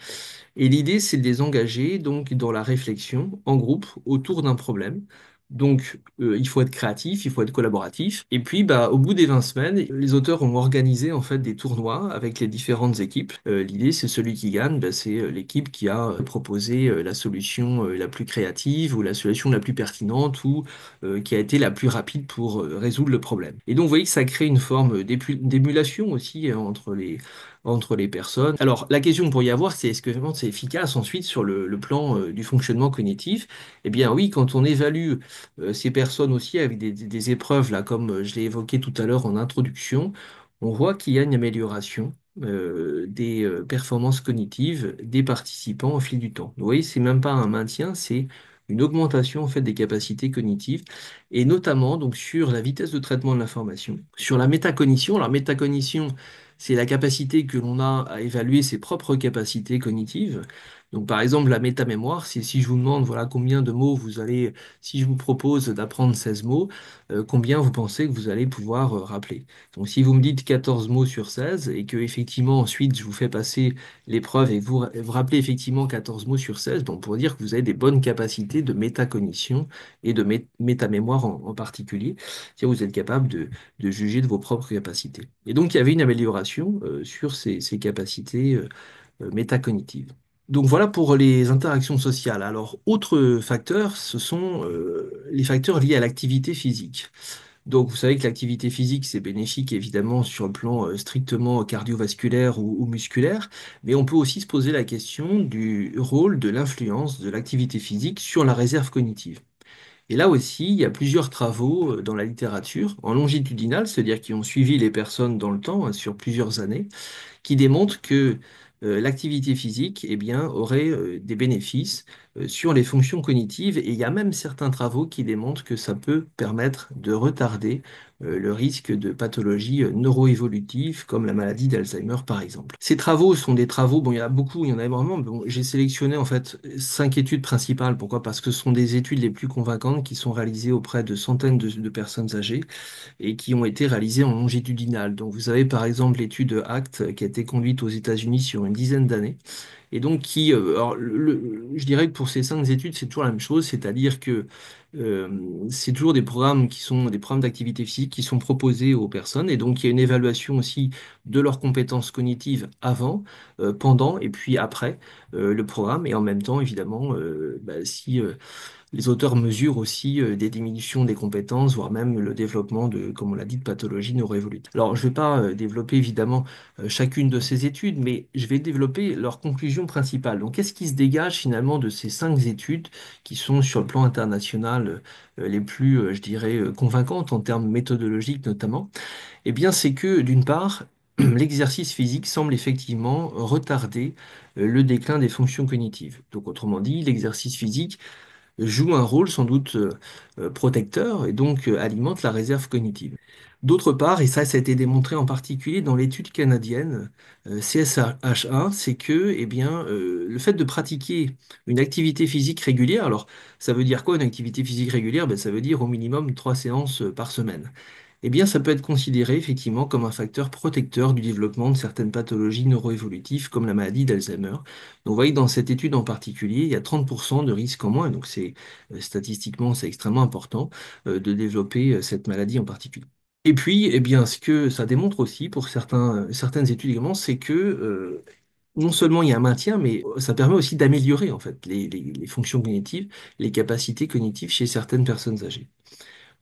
Et l'idée, c'est de les engager donc dans la réflexion en groupe autour d'un problème. Donc, il faut être créatif, il faut être collaboratif. Et puis, bah, au bout des 20 semaines, les auteurs ont organisé en fait des tournois avec les différentes équipes. L'idée, c'est celui qui gagne, bah, c'est l'équipe qui a proposé la solution la plus créative ou la solution la plus pertinente ou qui a été la plus rapide pour résoudre le problème. Et donc, vous voyez que ça crée une forme d'émulation aussi entre les personnes. Alors, la question pour y avoir, c'est est-ce que vraiment c'est efficace ensuite sur le plan du fonctionnement cognitif? Eh bien oui, quand on évalue ces personnes aussi avec des épreuves, là, comme je l'ai évoqué tout à l'heure en introduction, on voit qu'il y a une amélioration des performances cognitives des participants au fil du temps. Vous voyez, c'est même pas un maintien, c'est une augmentation en fait des capacités cognitives et notamment donc sur la vitesse de traitement de l'information, sur la métacognition. Alors métacognition, c'est la capacité que l'on a à évaluer ses propres capacités cognitives. Donc, par exemple, la métamémoire, si je vous demande, voilà, combien de mots vous allez, si je vous propose d'apprendre 16 mots, combien vous pensez que vous allez pouvoir rappeler? Donc, si vous me dites 14 mots sur 16 et que, effectivement, ensuite, je vous fais passer l'épreuve et que vous rappelez effectivement 14 mots sur 16, ben, on pourrait dire que vous avez des bonnes capacités de métacognition et de métamémoire en particulier. C'est-à-dire vous êtes capable de juger de vos propres capacités. Et donc, il y avait une amélioration sur ces capacités métacognitives. Donc voilà pour les interactions sociales. Alors, autre facteur, ce sont les facteurs liés à l'activité physique. Donc, vous savez que l'activité physique, c'est bénéfique évidemment sur le plan strictement cardiovasculaire ou musculaire, mais on peut aussi se poser la question du rôle, de l'influence de l'activité physique sur la réserve cognitive. Et là aussi, il y a plusieurs travaux dans la littérature, en longitudinal, c'est-à-dire qui ont suivi les personnes dans le temps, hein, sur plusieurs années, qui démontre que l'activité physique eh bien, aurait des bénéfices sur les fonctions cognitives et il y a même certains travaux qui démontrent que ça peut permettre de retarder le risque de pathologies neuroévolutives comme la maladie d'Alzheimer par exemple. Ces travaux sont des travaux, bon il y en a beaucoup, il y en a énormément, mais bon, j'ai sélectionné en fait 5 études principales. Pourquoi? Parce que ce sont des études les plus convaincantes qui sont réalisées auprès de centaines de personnes âgées et qui ont été réalisées en longitudinal. Donc vous avez par exemple l'étude ACT qui a été conduite aux États-Unis sur une dizaine d'années Et donc alors, je dirais que pour ces 5 études, c'est toujours la même chose, c'est-à-dire que c'est toujours des programmes qui sont des programmes d'activité physique qui sont proposés aux personnes, et donc il y a une évaluation aussi de leurs compétences cognitives avant, pendant et puis après le programme, et en même temps, évidemment, si les auteurs mesurent aussi des diminutions des compétences, voire même le développement de, comme on l'a dit, de pathologies neuroévolutives. Alors, je ne vais pas développer évidemment chacune de ces études, mais je vais développer leurs conclusions principales. Donc, qu'est-ce qui se dégage finalement de ces 5 études qui sont sur le plan international les plus, je dirais, convaincantes en termes méthodologiques notamment? Eh bien, c'est que d'une part, l'exercice physique semble effectivement retarder le déclin des fonctions cognitives. Donc, autrement dit, l'exercice physique joue un rôle sans doute protecteur et donc alimente la réserve cognitive. D'autre part, et ça a été démontré en particulier dans l'étude canadienne CSHA, c'est que le fait de pratiquer une activité physique régulière, alors ça veut dire quoi une activité physique régulière? Ben, ça veut dire au minimum 3 séances par semaine. Eh bien, ça peut être considéré effectivement comme un facteur protecteur du développement de certaines pathologies neuroévolutives comme la maladie d'Alzheimer. Donc, vous voyez que dans cette étude en particulier, il y a 30% de risque en moins, donc c'est statistiquement, c'est extrêmement important de développer cette maladie en particulier. Et puis, eh bien, ce que ça démontre aussi pour certaines études également, c'est que non seulement il y a un maintien, mais ça permet aussi d'améliorer en fait les fonctions cognitives, les capacités cognitives chez certaines personnes âgées.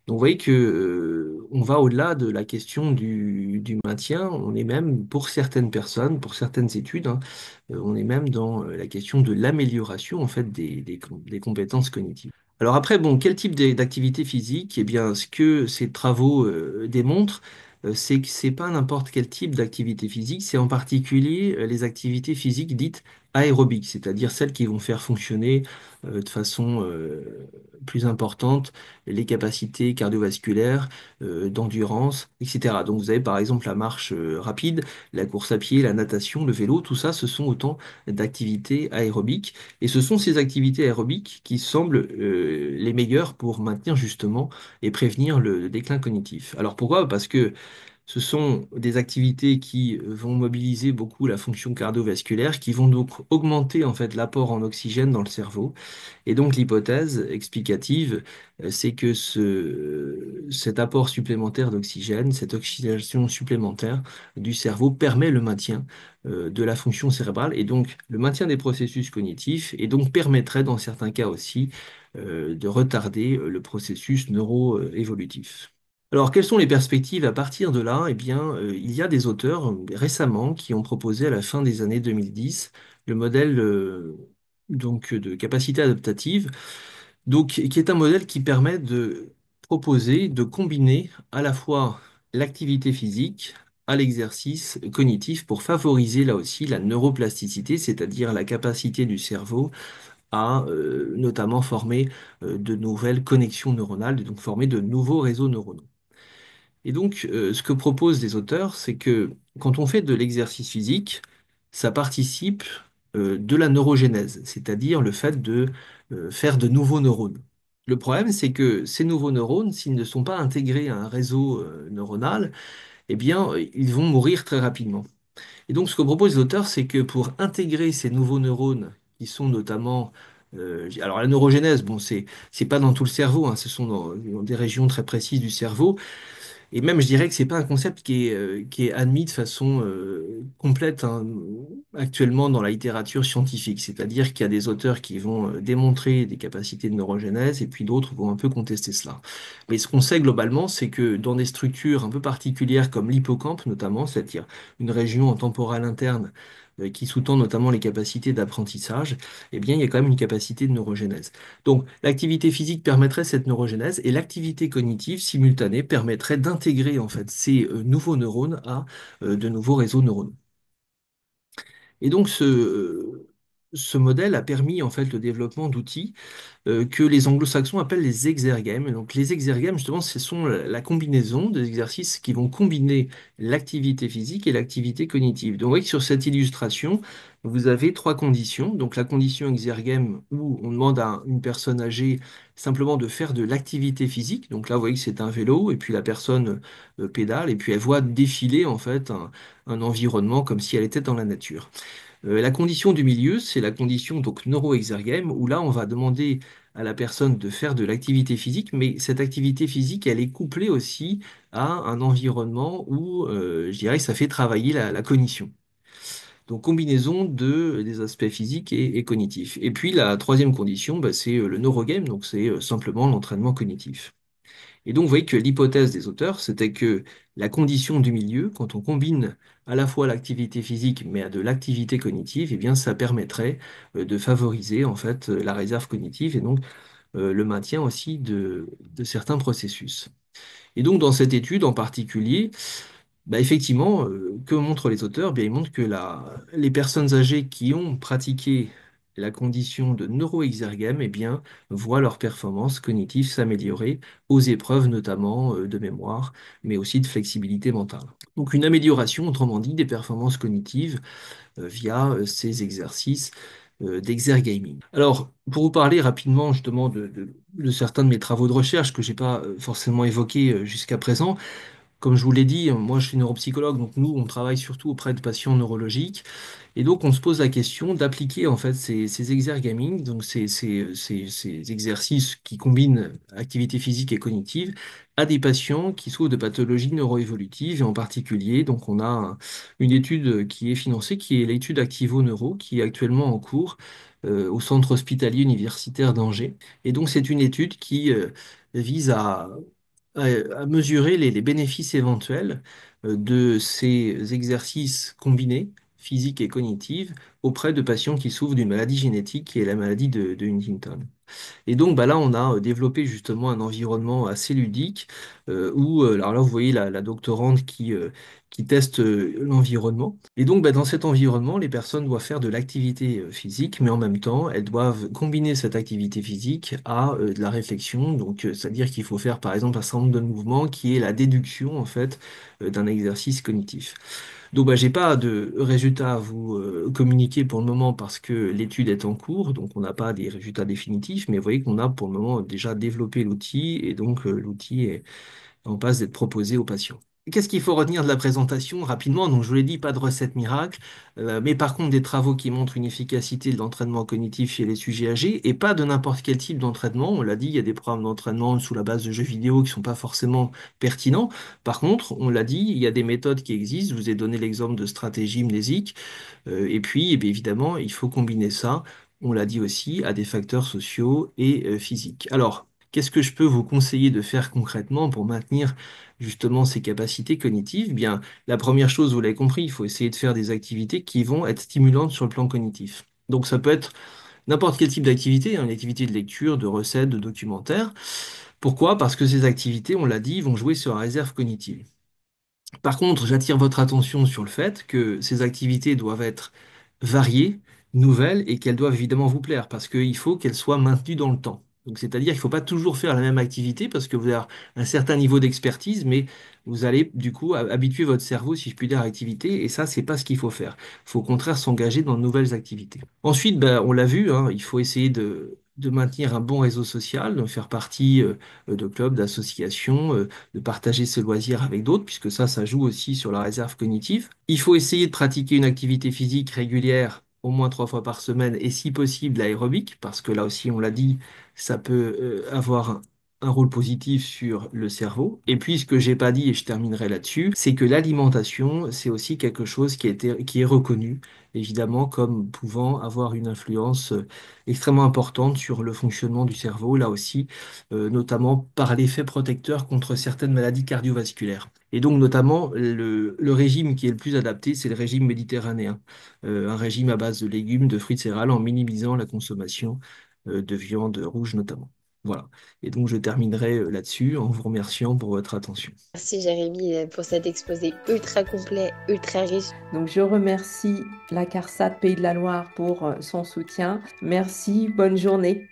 Donc, vous voyez que, on va au-delà de la question du maintien, on est même, pour certaines personnes, pour certaines études, hein, on est même dans la question de l'amélioration en fait des compétences cognitives. Alors après, bon, quel type d'activité physique? Eh bien, ce que ces travaux démontrent, c'est que c'est pas n'importe quel type d'activité physique, c'est en particulier les activités physiques dites aérobiques, c'est-à-dire celles qui vont faire fonctionner de façon plus importante les capacités cardiovasculaires, d'endurance, etc. Donc vous avez par exemple la marche rapide, la course à pied, la natation, le vélo, tout ça, ce sont autant d'activités aérobiques. Et ce sont ces activités aérobiques qui semblent les meilleures pour maintenir justement et prévenir le déclin cognitif. Alors pourquoi? Parce que ce sont des activités qui vont mobiliser beaucoup la fonction cardiovasculaire, qui vont donc augmenter en fait l'apport en oxygène dans le cerveau. Et donc l'hypothèse explicative, c'est que cet apport supplémentaire d'oxygène, cette oxygénation supplémentaire du cerveau permet le maintien de la fonction cérébrale et donc le maintien des processus cognitifs et donc permettrait dans certains cas aussi de retarder le processus neuroévolutif. Alors, quelles sont les perspectives à partir de là? Eh bien, il y a des auteurs récemment qui ont proposé à la fin des années 2010 le modèle donc de capacité adaptative, donc qui est un modèle qui permet de proposer, de combiner à la fois l'activité physique à l'exercice cognitif pour favoriser là aussi la neuroplasticité, c'est-à-dire la capacité du cerveau à notamment former de nouvelles connexions neuronales, et donc former de nouveaux réseaux neuronaux. Et donc, ce que proposent les auteurs, c'est que quand on fait de l'exercice physique, ça participe de la neurogénèse, c'est-à-dire le fait de faire de nouveaux neurones. Le problème, c'est que ces nouveaux neurones, s'ils ne sont pas intégrés à un réseau neuronal, eh bien, ils vont mourir très rapidement. Et donc, ce que proposent les auteurs, c'est que pour intégrer ces nouveaux neurones, qui sont notamment alors la neurogénèse, bon, c'est pas dans tout le cerveau, hein, ce sont dans des régions très précises du cerveau, et même, je dirais que c'est pas un concept qui est admis de façon complète hein, actuellement dans la littérature scientifique. C'est-à-dire qu'il y a des auteurs qui vont démontrer des capacités de neurogénèse et puis d'autres vont un peu contester cela. Mais ce qu'on sait globalement, c'est que dans des structures un peu particulières comme l'hippocampe notamment, c'est-à-dire une région temporelle interne qui sous-tend notamment les capacités d'apprentissage, eh bien, il y a quand même une capacité de neurogénèse. Donc, l'activité physique permettrait cette neurogénèse et l'activité cognitive simultanée permettrait d'intégrer en fait ces nouveaux neurones à de nouveaux réseaux neuronaux. Et donc, ce modèle a permis en fait le développement d'outils que les anglo-saxons appellent les exergames. Et donc les exergames, justement, ce sont la combinaison des exercices qui vont combiner l'activité physique et l'activité cognitive. Donc vous voyez que sur cette illustration, vous avez 3 conditions. Donc la condition exergame où on demande à une personne âgée simplement de faire de l'activité physique. Donc là, vous voyez que c'est un vélo et puis la personne pédale et puis elle voit défiler en fait un environnement comme si elle était dans la nature. La condition du milieu, c'est la condition donc neuroexergème, où là, on va demander à la personne de faire de l'activité physique, mais cette activité physique, elle est couplée aussi à un environnement où, je dirais, que ça fait travailler la cognition. Donc, combinaison des aspects physiques et cognitifs. Et puis, la troisième condition, bah, c'est le neurogame, donc c'est simplement l'entraînement cognitif. Et donc, vous voyez que l'hypothèse des auteurs, c'était que la condition du milieu, quand on combine à la fois l'activité physique, mais à de l'activité cognitive, eh bien, ça permettrait de favoriser en fait la réserve cognitive et donc le maintien aussi de certains processus. Et donc, dans cette étude en particulier, bah, effectivement, que montrent les auteurs? Bien, ils montrent que les personnes âgées qui ont pratiqué la condition de neuroexergème, eh bien, voient leur performance cognitive s'améliorer aux épreuves notamment de mémoire, mais aussi de flexibilité mentale. Donc une amélioration, autrement dit, des performances cognitives via ces exercices d'exergaming. Alors, pour vous parler rapidement justement de certains de mes travaux de recherche que je n'ai pas forcément évoqués jusqu'à présent, comme je vous l'ai dit, moi je suis neuropsychologue, donc nous on travaille surtout auprès de patients neurologiques, et donc on se pose la question d'appliquer en fait ces exergaming, donc ces exercices qui combinent activité physique et cognitive, à des patients qui souffrent de pathologies neuroévolutives, et en particulier, donc on a une étude qui est financée, qui est l'étude Activo Neuro, qui est actuellement en cours au centre hospitalier universitaire d'Angers, et donc c'est une étude qui vise à mesurer les bénéfices éventuels de ces exercices combinés, physiques et cognitifs, auprès de patients qui souffrent d'une maladie génétique qui est la maladie de Huntington. Et donc bah là, on a développé justement un environnement assez ludique où, alors là, vous voyez la doctorante qui teste l'environnement. Et donc bah, dans cet environnement, les personnes doivent faire de l'activité physique, mais en même temps, elles doivent combiner cette activité physique à de la réflexion. Donc, c'est-à-dire qu'il faut faire par exemple un certain nombre de mouvements qui est la déduction en fait d'un exercice cognitif. Donc, bah, j'ai pas de résultats à vous communiquer pour le moment parce que l'étude est en cours, donc on n'a pas des résultats définitifs, mais vous voyez qu'on a pour le moment déjà développé l'outil et donc l'outil est en passe d'être proposé aux patients. Qu'est-ce qu'il faut retenir de la présentation rapidement? Donc, je vous l'ai dit, pas de recette miracle, mais par contre des travaux qui montrent une efficacité de l'entraînement cognitif chez les sujets âgés et pas de n'importe quel type d'entraînement. On l'a dit, il y a des programmes d'entraînement sous la base de jeux vidéo qui sont pas forcément pertinents. Par contre, on l'a dit, il y a des méthodes qui existent. Je vous ai donné l'exemple de stratégie mnésique. Et puis, eh bien, évidemment, il faut combiner ça, on l'a dit aussi, à des facteurs sociaux et physiques. Alors, qu'est-ce que je peux vous conseiller de faire concrètement pour maintenir justement ces capacités cognitives? Bien, la première chose, vous l'avez compris, il faut essayer de faire des activités qui vont être stimulantes sur le plan cognitif. Donc, ça peut être n'importe quel type d'activité, hein, une activité de lecture, de recettes, de documentaire. Pourquoi? Parce que ces activités, on l'a dit, vont jouer sur la réserve cognitive. Par contre, j'attire votre attention sur le fait que ces activités doivent être variées, nouvelles et qu'elles doivent évidemment vous plaire parce qu'il faut qu'elles soient maintenues dans le temps. Donc, c'est-à-dire qu'il ne faut pas toujours faire la même activité parce que vous avez un certain niveau d'expertise, mais vous allez du coup habituer votre cerveau, si je puis dire, à l'activité et ça, c'est pas ce qu'il faut faire. Il faut au contraire s'engager dans de nouvelles activités. Ensuite, ben, on l'a vu, hein, il faut essayer de maintenir un bon réseau social, de faire partie de clubs, d'associations, de partager ses loisirs avec d'autres, puisque ça joue aussi sur la réserve cognitive. Il faut essayer de pratiquer une activité physique régulière, au moins 3 fois par semaine, et si possible l'aérobic, parce que là aussi, on l'a dit, ça peut avoir un rôle positif sur le cerveau. Et puis, ce que j'ai pas dit, et je terminerai là-dessus, c'est que l'alimentation, c'est aussi quelque chose qui est reconnu, évidemment, comme pouvant avoir une influence extrêmement importante sur le fonctionnement du cerveau, là aussi, notamment par l'effet protecteur contre certaines maladies cardiovasculaires. Et donc, notamment, le régime qui est le plus adapté, c'est le régime méditerranéen, un régime à base de légumes, de fruits de céréales, en minimisant la consommation de viande rouge notamment. Voilà. Et donc, je terminerai là-dessus en vous remerciant pour votre attention. Merci Jérémy pour cet exposé ultra complet, ultra riche. Donc je remercie la CARSAT Pays de la Loire pour son soutien. Merci, bonne journée.